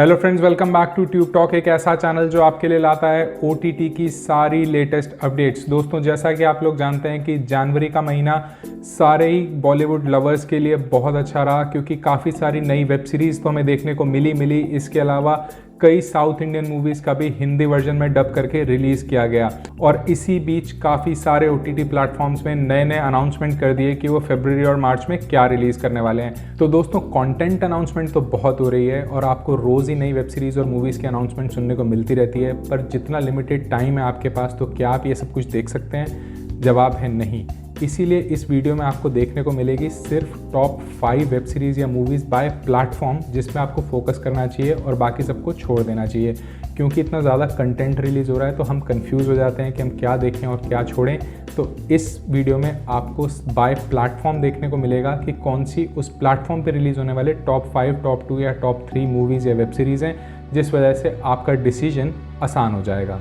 Hello friends, welcome back to Tube Talk, एक ऐसा channel जो आपके लिए लाता है OTT की सारी लेटेस्ट अपडेट्स। दोस्तों, जैसा कि आप लोग जानते हैं कि जनवरी का महीना सारे ही बॉलीवुड लवर्स के लिए बहुत अच्छा रहा, क्योंकि काफ़ी सारी नई वेब सीरीज़ तो हमें देखने को मिली। इसके अलावा कई साउथ इंडियन मूवीज़ का भी हिंदी वर्जन में डब करके रिलीज़ किया गया। और इसी बीच काफ़ी सारे OTT प्लेटफॉर्म्स में नए अनाउंसमेंट कर दिए कि वो फरवरी और मार्च में क्या रिलीज़ करने वाले हैं। तो दोस्तों, कंटेंट अनाउंसमेंट तो बहुत हो रही है और आपको रोज़ ही नई वेब सीरीज़ और मूवीज़ की अनाउंसमेंट सुनने को मिलती रहती है, पर जितना लिमिटेड टाइम है आपके पास, तो क्या आप ये सब कुछ देख सकते हैं? जवाब है नहीं। इसीलिए इस वीडियो में आपको देखने को मिलेगी सिर्फ टॉप 5 वेब सीरीज़ या मूवीज़ बाय प्लेटफॉर्म, जिसमें आपको फोकस करना चाहिए और बाकी सबको छोड़ देना चाहिए। क्योंकि इतना ज़्यादा कंटेंट रिलीज़ हो रहा है तो हम कंफ्यूज हो जाते हैं कि हम क्या देखें और क्या छोड़ें। तो इस वीडियो में आपको बाय प्लेटफॉर्म देखने को मिलेगा कि कौन सी उस प्लेटफॉर्म पे रिलीज़ होने वाले टॉप 5, टॉप 2 या टॉप 3 मूवीज़ या वेब सीरीज़ हैं, जिस वजह से आपका डिसीजन आसान हो जाएगा।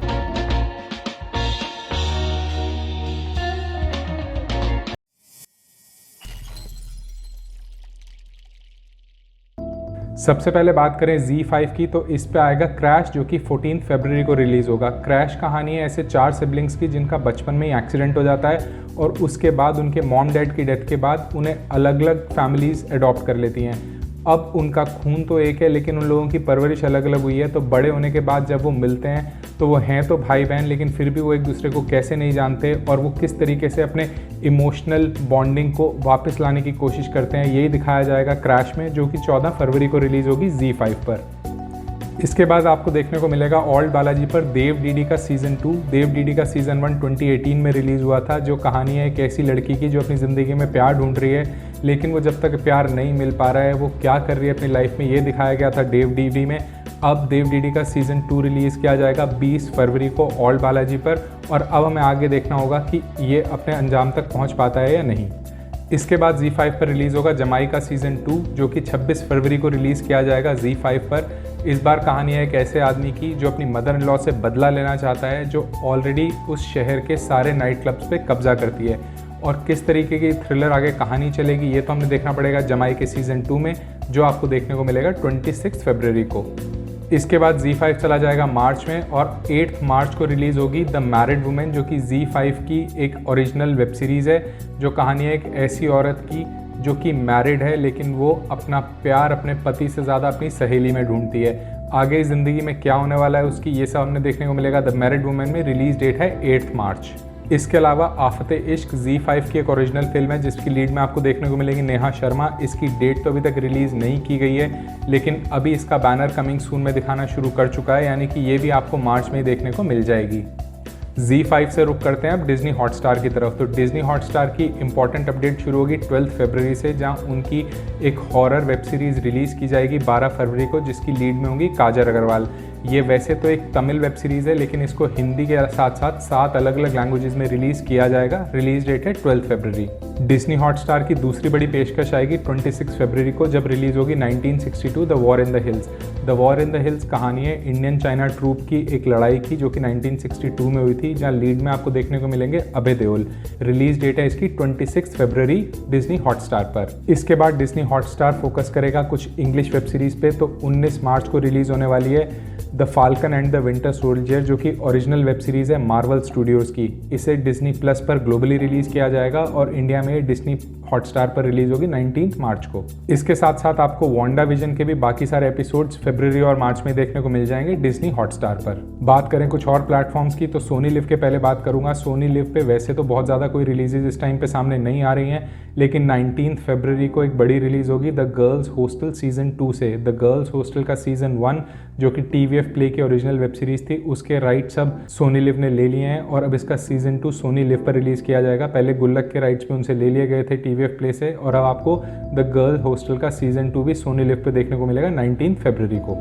सबसे पहले बात करें ZEE5 की, तो इस पे आएगा क्रैश, जो कि 14 फरवरी को रिलीज़ होगा। क्रैश कहानी है ऐसे 4 सिबलिंग्स की जिनका बचपन में ही एक्सीडेंट हो जाता है और उसके बाद उनके मॉम डैड की डेथ के बाद उन्हें अलग अलग फैमिलीज़ अडॉप्ट कर लेती हैं। अब उनका खून तो एक है, लेकिन उन लोगों की परवरिश अलग अलग हुई है। तो बड़े होने के बाद जब वो मिलते हैं तो वो हैं तो भाई बहन, लेकिन फिर भी वो एक दूसरे को कैसे नहीं जानते और वो किस तरीके से अपने इमोशनल बॉन्डिंग को वापस लाने की कोशिश करते हैं, यही दिखाया जाएगा क्रैश में, जो कि 14 फरवरी को रिलीज़ होगी ZEE5 पर। इसके बाद आपको देखने को मिलेगा ओल्ड बालाजी पर देव डीडी का सीज़न 2। देव डीडी का सीज़न 1 2018 में रिलीज़ हुआ था, जो कहानी है एक ऐसी लड़की की जो अपनी ज़िंदगी में प्यार ढूंढ रही है, लेकिन वो जब तक प्यार नहीं मिल पा रहा है वो क्या कर रही है अपनी लाइफ में, ये दिखाया गया था देव डीडी में। अब देव डीडी का सीज़न 2 रिलीज़ किया जाएगा 20 फरवरी को ओल्ड बालाजी पर, और अब हमें आगे देखना होगा कि ये अपने अंजाम तक पहुँच पाता है या नहीं। इसके बाद ZEE5 पर रिलीज़ होगा जमाई का सीज़न 2, जो कि 26 फरवरी को रिलीज़ किया जाएगा ZEE5 पर। इस बार कहानी है एक ऐसे आदमी की जो अपनी मदर इन लॉ से बदला लेना चाहता है, जो ऑलरेडी उस शहर के सारे नाइट क्लब्स पे कब्जा करती है। और किस तरीके की थ्रिलर आगे कहानी चलेगी, ये तो हमें देखना पड़ेगा जमाई के सीज़न 2 में, जो आपको देखने को मिलेगा 26 फरवरी को। इसके बाद ZEE5 चला जाएगा मार्च में, और 8 मार्च को रिलीज़ होगी द मैरिड वुमेन, जो कि ZEE5 की एक ओरिजिनल वेब सीरीज़ है, जो कहानी है एक ऐसी औरत की जो कि मैरिड है, लेकिन वो अपना प्यार अपने पति से ज़्यादा अपनी सहेली में ढूंढती है। आगे ज़िंदगी में क्या होने वाला है उसकी, ये सब हमें देखने को मिलेगा द मैरिड वुमेन में। रिलीज़ डेट है 8 मार्च। इसके अलावा आफते इश्क ZEE5 की एक ओरिजिनल फिल्म है, जिसकी लीड में आपको देखने को मिलेगी नेहा शर्मा। इसकी डेट तो अभी तक रिलीज़ नहीं की गई है, लेकिन अभी इसका बैनर कमिंग सून में दिखाना शुरू कर चुका है, यानी कि ये भी आपको मार्च में ही देखने को मिल जाएगी। ZEE5 से रुक करते हैं अब डिज्नी हॉटस्टार की तरफ। तो डिज्नी हॉटस्टार की इंपॉर्टेंट अपडेट शुरू होगी 12 फरवरी से, जहां उनकी एक हॉरर वेब सीरीज़ रिलीज़ की जाएगी 12 फरवरी को, जिसकी लीड में होंगी काजल अग्रवाल। ये वैसे तो एक तमिल वेब सीरीज़ है, लेकिन इसको हिंदी के साथ साथ 7 अलग अलग लैंग्वेजेस में रिलीज़ किया जाएगा। रिलीज़ डेट है 12 फरवरी। डिज्नी हॉटस्टार की दूसरी बड़ी पेशकश आएगी 26 फरवरी को, जब रिलीज़ होगी 1962 the war in the hills. The war in the hills कहानी है इंडियन चाइना ट्रूप की एक लड़ाई की, जो कि 1962 में हुई थी, जहाँ लीड में आपको देखने को मिलेंगे अभय देओल। रिलीज़ डेट है इसकी 26 फरवरी डिज्नी हॉटस्टार पर। इसके बाद डिज्नी हॉटस्टार फोकस करेगा कुछ इंग्लिश वेब सीरीज़ पे। तो 19 मार्च को रिलीज़ होने वाली है the falcon and the winter soldier, जो कि ओरिजिनल वेब सीरीज़ है मार्वल स्टूडियोज़ की। इसे डिज्नी प्लस पर ग्लोबली रिलीज़ किया जाएगा और इंडिया में डिज्नी हॉटस्टार पर रिलीज़ होगी 19 मार्च को। इसके साथ साथ आपको वांडा विजन के भी बाकी सारे एपिसोड्स फरवरी और मार्च में देखने को मिल जाएंगे डिज्नी हॉटस्टार पर। बात करें कुछ और प्लेटफॉर्म्स की, तो सोनी लिव के पहले बात करूंगा। सोनी लिव पे वैसे तो बहुत ज़्यादा कोई रिलीजेज इस टाइम पे सामने नहीं आ रही हैं, लेकिन 19 फरवरी को एक बड़ी रिलीज़ होगी द गर्ल्स हॉस्टल सीज़न 2 से। द गर्ल्स हॉस्टल का सीज़न 1, जो कि TVF प्ले की ओरिजिनल वेब सीरीज़ थी, उसके राइट्स अब सोनी लिव ने ले लिए हैं और अब इसका सीज़न 2 सोनी लिव पर रिलीज़ किया जाएगा। पहले गुल्लक के राइट्स भी उनसे ले लिए गए थे TVF प्ले से, और अब आपको द गर्ल्स हॉस्टल का सीज़न 2 भी सोनी लिव पर देखने को मिलेगा 19 फरवरी को।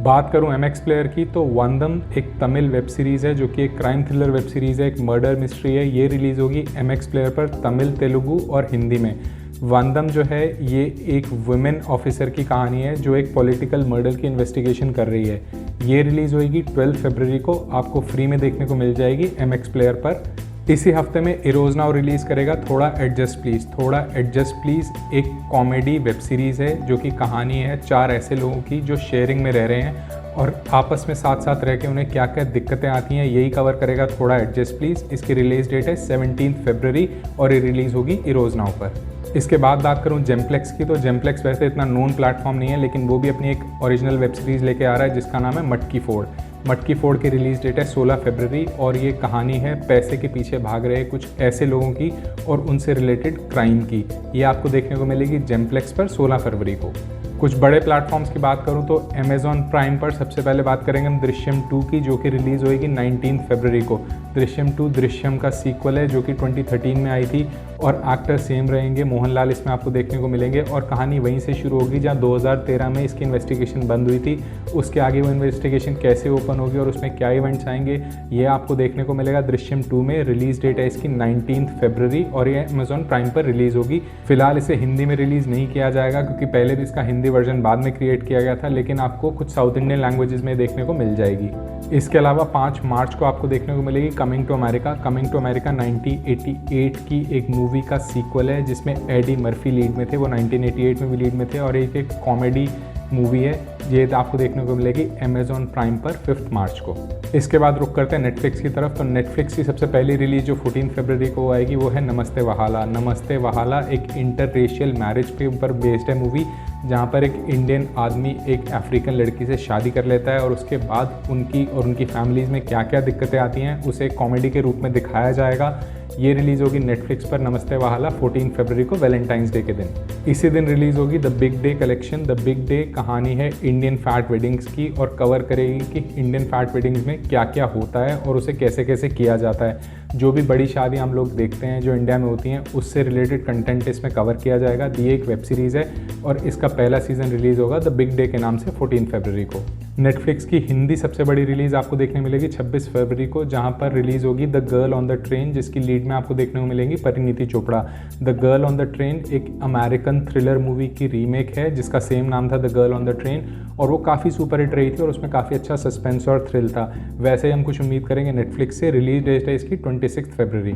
बात करूं MX प्लेयर की, तो वंदम एक तमिल वेब सीरीज़ है, जो कि एक क्राइम थ्रिलर वेब सीरीज़ है, एक मर्डर मिस्ट्री है। ये रिलीज़ होगी MX प्लेयर पर तमिल, तेलुगु और हिंदी में। वंदम जो है ये एक वुमेन ऑफिसर की कहानी है, जो एक पॉलिटिकल मर्डर की इन्वेस्टिगेशन कर रही है। ये रिलीज़ होगी 12 फरवरी को, आपको फ्री में देखने को मिल जाएगी MX प्लेयर पर। इसी हफ्ते में इरोज नाउ रिलीज़ करेगा थोड़ा एडजस्ट प्लीज़। थोड़ा एडजस्ट प्लीज़ एक कॉमेडी वेब सीरीज़ है जो कि कहानी है 4 ऐसे लोगों की जो शेयरिंग में रह रहे हैं और आपस में साथ साथ रह के उन्हें क्या क्या दिक्कतें आती हैं यही कवर करेगा थोड़ा एडजस्ट प्लीज़। इसकी रिलीज़ डेट है 17 फरवरी और ये रिलीज़ होगी इरोज नाउ पर। इसके बाद बात करूं जेमप्लेक्स की, तो जेमप्लेक्स वैसे इतना नोन प्लेटफॉर्म नहीं है, लेकिन वो भी अपनी एक ओरिजिनल वेब सीरीज़ लेके आ रहा है जिसका नाम है मटकी फोड़। मटकी फोड़ की रिलीज़ डेट है 16 फरवरी और ये कहानी है पैसे के पीछे भाग रहे कुछ ऐसे लोगों की और उनसे रिलेटेड क्राइम की। ये आपको देखने को मिलेगी जेमप्लेक्स पर 16 फरवरी को। कुछ बड़े प्लेटफॉर्म्स की बात करूं तो अमेज़ॉन प्राइम पर सबसे पहले बात करेंगे हम दृश्यम 2 की, जो कि रिलीज़ होएगी 19 फरवरी को। दृश्यम 2 दृश्यम का सीक्वल है जो कि 2013 में आई थी और एक्टर सेम रहेंगे, मोहनलाल इसमें आपको देखने को मिलेंगे और कहानी वहीं से शुरू होगी जहां 2013 में इसकी इन्वेस्टिगेशन बंद हुई थी। उसके आगे वो इन्वेस्टिगेशन कैसे ओपन होगी और उसमें क्या इवेंट्स आएंगे ये आपको देखने को मिलेगा दृश्यम 2 में। रिलीज़ डेट है इसकी 19 फरवरी और ये अमेज़ॉन प्राइम पर रिलीज़ होगी। फिलहाल इसे हिंदी में रिलीज़ नहीं किया जाएगा क्योंकि पहले भी इसका हिंदी वर्जन बाद में क्रिएट किया गया था, लेकिन आपको कुछ साउथ इंडियन लैंग्वेजेस में देखने को मिल जाएगी। इसके अलावा 5 मार्च को आपको देखने को मिलेगी Coming to America. Coming to America 1988 की एक मूवी का सीक्वल है जिसमें एडी मर्फी लीड में थे, वो 1988 में भी लीड में थे और एक कॉमेडी मूवी है। ये आपको देखने को मिलेगी अमेज़ॉन प्राइम पर 5 मार्च को। इसके बाद रुक करते हैं नेटफ्लिक्स की तरफ। तो नेटफ्लिक्स की सबसे पहली रिलीज़ जो 14 फरवरी को आएगी वो है नमस्ते वहाला। नमस्ते वहाला एक इंटररेशियल मैरिज के ऊपर बेस्ड है मूवी, जहाँ पर एक इंडियन आदमी एक अफ्रीकन लड़की से शादी कर लेता है और उसके बाद उनकी और उनकी फैमिलीज़ में क्या क्या दिक्कतें आती हैं उसे कॉमेडी के रूप में दिखाया जाएगा। ये रिलीज़ होगी नेटफ्लिक्स पर नमस्ते वहाला 14 फरवरी को वैलेंटाइंस डे के दिन। इसी दिन रिलीज़ होगी the big day collection. The big day कहानी है इंडियन फैट वेडिंग्स की और कवर करेगी कि इंडियन फैट वेडिंग्स में क्या क्या होता है और उसे कैसे कैसे किया जाता है। जो भी बड़ी शादी हम लोग देखते हैं जो इंडिया में होती हैं उससे रिलेटेड कंटेंट इसमें कवर किया जाएगा। ये एक वेब सीरीज़ है और इसका पहला सीज़न रिलीज़ होगा द बिग डे के नाम से 14 फरवरी को। नेटफ्लिक्स की हिंदी सबसे बड़ी रिलीज़ आपको देखने मिलेगी 26 फरवरी को, जहां पर रिलीज़ होगी the girl on the train, जिसकी लीड में आपको देखने को मिलेंगी Parineeti Chopra. The girl on the train एक अमेरिकन थ्रिलर मूवी की रीमेक है जिसका सेम नाम था the girl on the train और वो काफ़ी सुपर हिट रही थी और उसमें काफ़ी अच्छा सस्पेंस और थ्रिल था। वैसे ही हम कुछ उम्मीद करेंगे नेटफ्लिक्स से। रिलीज डेट है इसकी 26 फरवरी।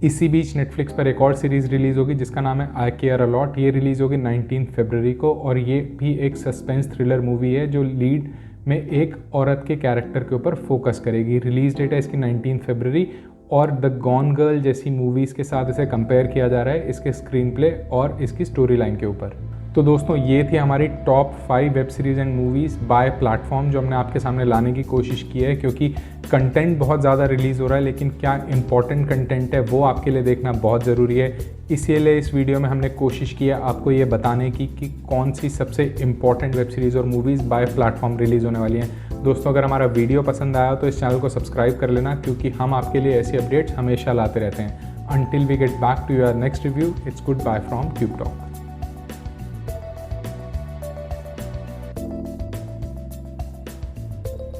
इसी बीच नेटफ्लिक्स पर एक और सीरीज़ रिलीज़ होगी जिसका नाम है आई केयर अ लॉट। ये रिलीज़ होगी 19 फरवरी को और ये भी एक सस्पेंस थ्रिलर मूवी है जो लीड में एक औरत के कैरेक्टर के ऊपर फोकस करेगी। रिलीज़ डेट है इसकी 19 फरवरी और द गॉन गर्ल जैसी मूवीज़ के साथ इसे कंपेयर किया जा रहा है इसके स्क्रीन प्ले और इसकी स्टोरी लाइन के ऊपर। तो दोस्तों ये थी हमारी top 5 web series and movies by platform जो हमने आपके सामने लाने की कोशिश की है, क्योंकि कंटेंट बहुत ज़्यादा रिलीज़ हो रहा है लेकिन क्या इंपॉर्टेंट कंटेंट है वो आपके लिए देखना बहुत ज़रूरी है। इसीलिए इस वीडियो में हमने कोशिश की है आपको ये बताने की कि कौन सी सबसे इंपॉर्टेंट वेब सीरीज़ और मूवीज़ बाय प्लेटफॉर्म रिलीज़ होने वाली हैं। दोस्तों अगर हमारा वीडियो पसंद आया तो इस चैनल को सब्सक्राइब कर लेना, क्योंकि हम आपके लिए ऐसी अपडेट्स हमेशा लाते रहते हैं। Until we get back to your next review, it's goodbye from Cube Talk.